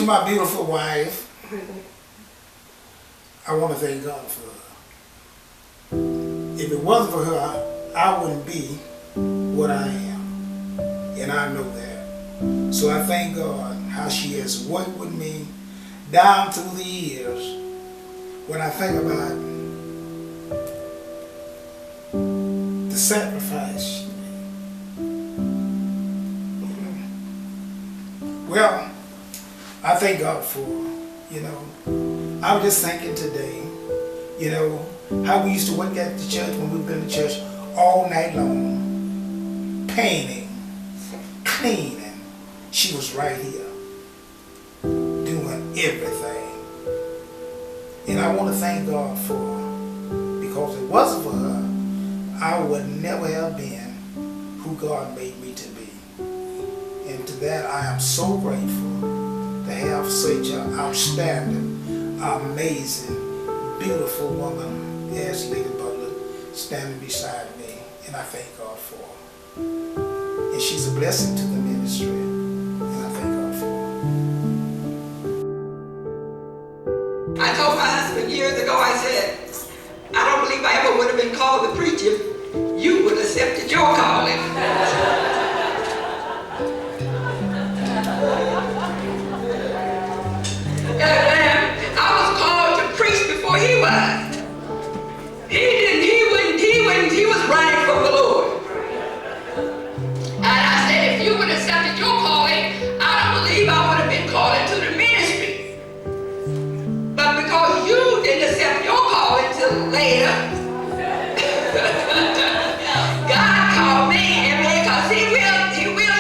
To my beautiful wife, I want to thank God for her. If it wasn't for her, I wouldn't be what I am. And I know that. So I thank God how she has worked with me down through the years. When I think about the sacrifice she made. Well, I thank God for her, I was just thinking today, how we used to work at the church when we've been to church all night long, painting, cleaning. She was right here, doing everything. And I want to thank God for her, because if it wasn't for her, I would never have been who God made me to be. And to that, I am so grateful to have such an outstanding, amazing, beautiful woman as Lady Butler standing beside me. And I thank God for her. And she's a blessing to the ministry. And I thank God for her. I told my husband years ago, I said, I don't believe I ever would have been called to preach if you would have accepted your calling. I was called to preach before he was. He was running from the Lord. And I said, if you would have accepted your calling, I don't believe I would have been called into the ministry. But because you didn't accept your calling until later, God called me, because he will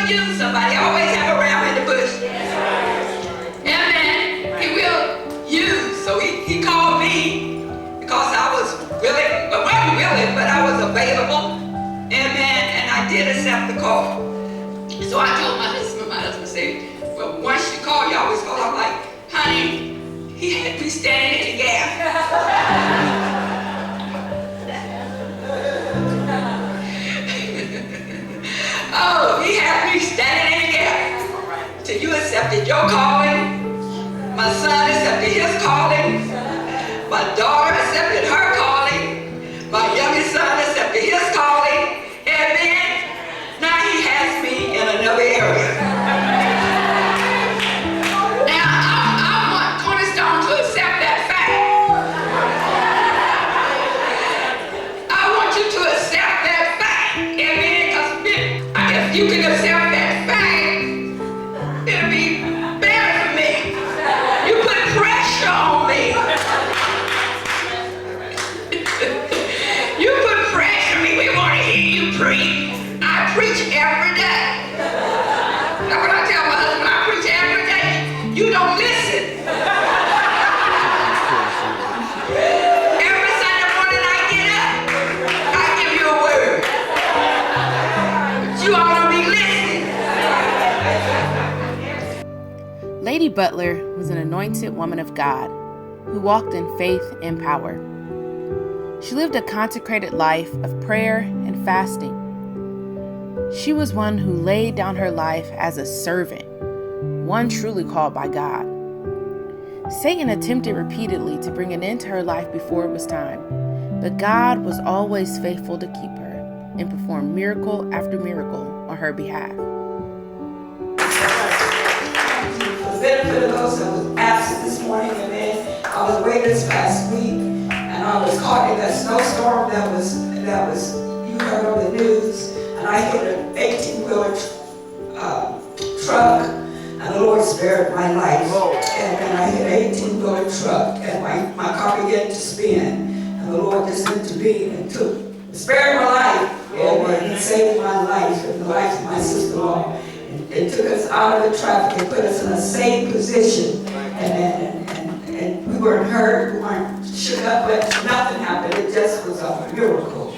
use somebody. Always have a ram in the bush. Amen. He will use. So he called me because I was willing, but wasn't willing, but I was available. Amen. And I did accept the call. So I told my husband said, well, once you call, you always call. I'm like, honey, he had me standing in the gap. Oh, he had me standing in the gap till you accepted your calling. My son accepted his calling. My daughter accepted her calling. My youngest son accepted his calling. And then, now he has me in another area. Now, I want Cornerstone to accept that fact. I want you to accept that fact. Amen. Because if you can accept that fact, it'll be better for me. You put pressure on me. You put pressure on me. We want to hear you preach. I preach every day. That's what I tell my husband. I preach every day. You don't listen. Every Sunday morning I get up, I give you a word. But you ought to be listening. Lady Butler was an anointed woman of God who walked in faith and power. She lived a consecrated life of prayer and fasting. She was one who laid down her life as a servant, one truly called by God. Satan attempted repeatedly to bring an end to her life before it was time, but God was always faithful to keep her and perform miracle after miracle on her behalf. For the benefit of those that was absent this morning, and then I was away this past week, and I was caught in that snowstorm that was you heard on the news, and I hit an 18-wheeler truck, and the Lord spared my life. And then I hit an 18-wheeler truck, and my car began to spin, and the Lord just intervened and spared my life, and He saved my life and the life of my sister-in-law. It took us out of the traffic and put us in a safe position, and we weren't hurt, we weren't shook up, but nothing happened. It just was a miracle.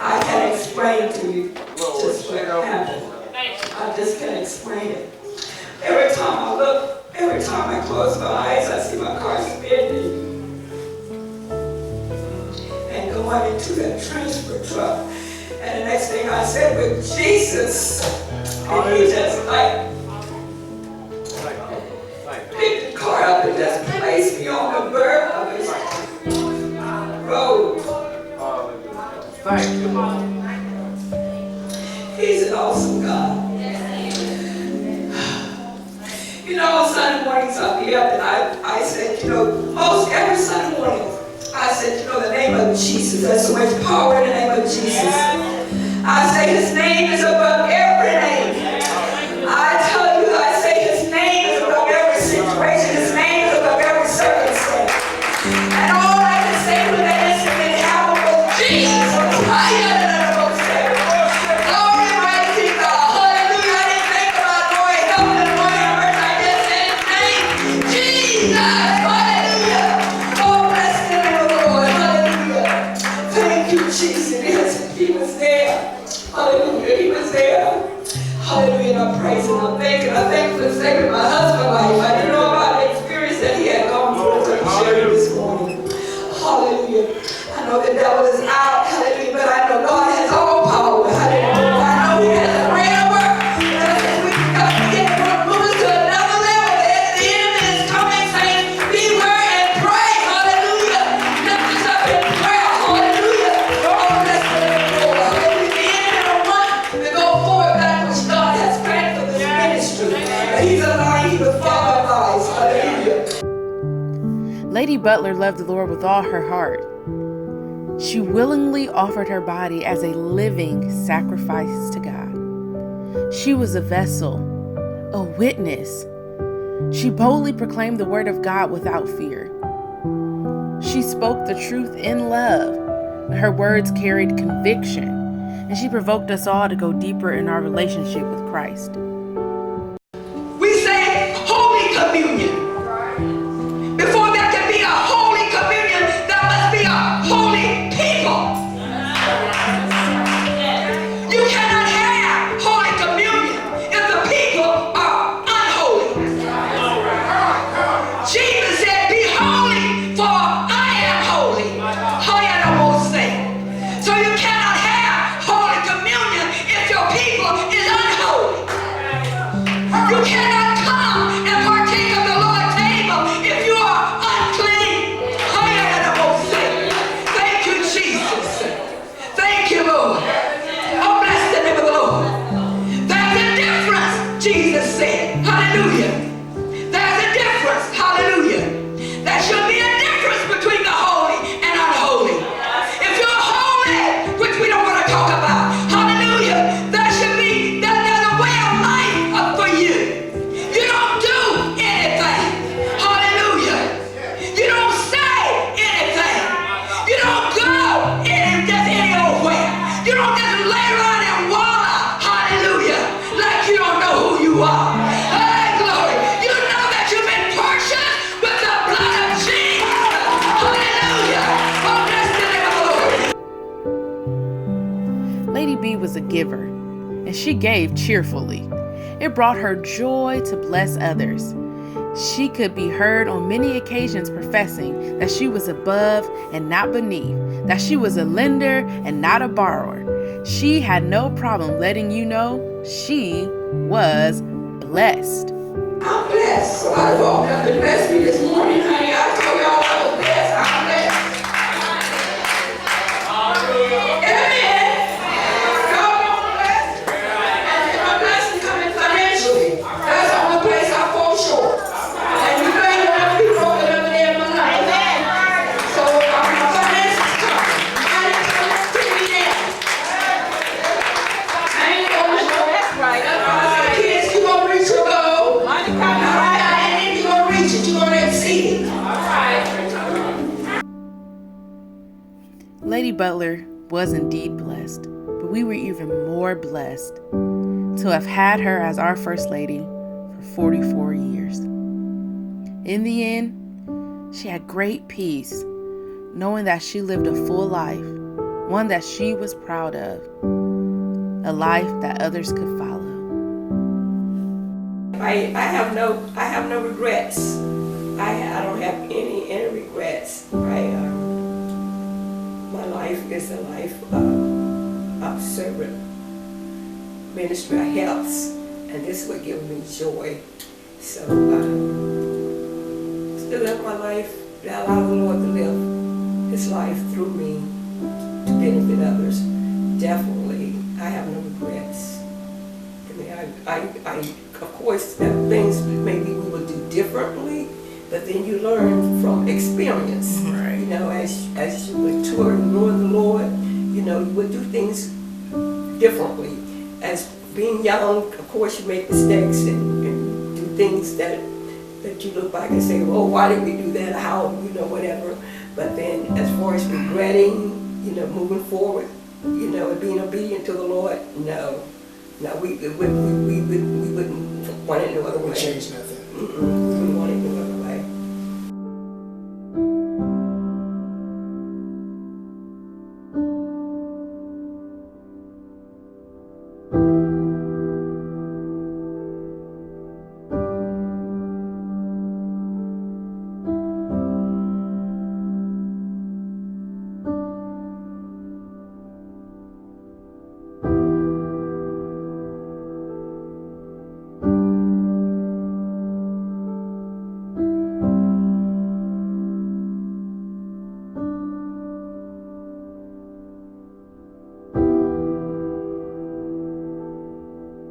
I can't explain to you just what happened. I just can't explain it. Every time I look, every time I close my eyes, I see my car spinning and going into that transfer truck. And the next thing I said was, Jesus. And he just like, He's an awesome God. You know, on Sunday mornings I'll be up and I said, you know, most every Sunday morning, I said, you know, the name of Jesus. There's so much power in the name of Jesus. I say his name is above every name. I tell you, I say his name is above every situation. His name is above every circumstance. And all I can say when that incident happened was, Jesus, higher than I was there. Glory, mighty God. Hallelujah. I didn't think about Lord, help and Lord, earth. I just said his name, Jesus. Hallelujah. Oh, bless the name of the Lord. Hallelujah. Thank you, Jesus. Yes, he was there. Hallelujah. He was there. Hallelujah. And I'm praising. I'm thanking. I thank for the sake of my husband's life. I didn't know about the experience that he had gone through until he shared it this morning. Hallelujah. I know the devil is out. Hallelujah. But I know God has all power. Hallelujah. I know he has a greater work. Just as we got to get moving to another level. The enemy is coming saying, beware and pray. Hallelujah. Lift us up in prayer. Hallelujah. Oh, bless the name of the Lord. Hallelujah. The enemy don't want to go forward that which God has planned for this ministry. He's alive. He's the Father of lies. Hallelujah. Lady Butler loved the Lord with all her heart. She willingly offered her body as a living sacrifice to God. She was a vessel, a witness. She boldly proclaimed the word of God without fear. She spoke the truth in love. Her words carried conviction, and she provoked us all to go deeper in our relationship with Christ. We say Holy Communion. Before there can be a Holy Communion, there must be a holy people. You cannot have Holy Communion if the people are unholy. Jesus said, be holy, for I am holy. So you cannot have Holy Communion if your people is unholy. You cannot come and partake of the Lord's table if you are unclean. Thank you, Jesus. Thank you, Lord. Oh, bless the name of the Lord. There's a difference, Jesus said. Hallelujah. There's a difference. Hallelujah. There should be a difference between the holy and unholy. If you're holy, which we don't want to talk about, hallelujah, there should be, there's a way of life for you. You don't do anything. Hallelujah. You don't say anything. You don't go just any old where. You don't just lay around and wallow, hallelujah, like you don't know who you are. Hey, glory. You know that you've been purchased with the blood of Jesus. Hallelujah. Oh, bless the name of the Lord. Lady B was a giver, and she gave cheerfully. It brought her joy to bless others. She could be heard on many occasions professing that she was above and not beneath, that she was a lender and not a borrower. She had no problem letting you know she was blessed. I'm blessed. Somebody walked up and blessed me this morning, honey. I told y'all I was blessed. I'm blessed. Amen. God wants blessed. And my blessing coming financially. That's the only place I fall short. And you ain't gonna be broken every day of my life. So my finances coming. Money coming to me now. I ain't gonna show. That's right. That's why I say, kids, you gonna reach your goal. Money coming. And if you gonna reach it, you gonna exceed it. Lady Butler was indeed blessed, but we were even more blessed to have had her as our First Lady for 44 years. In the end, she had great peace, knowing that she lived a full life, one that she was proud of, a life that others could follow. I have no regrets. I don't have any regrets. My life is a life of servant ministry, helps, and this is what gives me joy. So to live my life, allow the Lord to live His life through me to benefit others. definitely, I have no regrets. I mean, I of course, there are things maybe we will do differently, but then you learn from experience. Right. You know, as you mature and know the Lord, you know, you would do things differently. As being young, of course, you make mistakes and do things that you look back and say, oh, why did we do that? How, you know, whatever. But then as far as regretting, you know, moving forward, you know, and being obedient to the Lord, no, we wouldn't want it no other We way. change nothing. Mm-mm.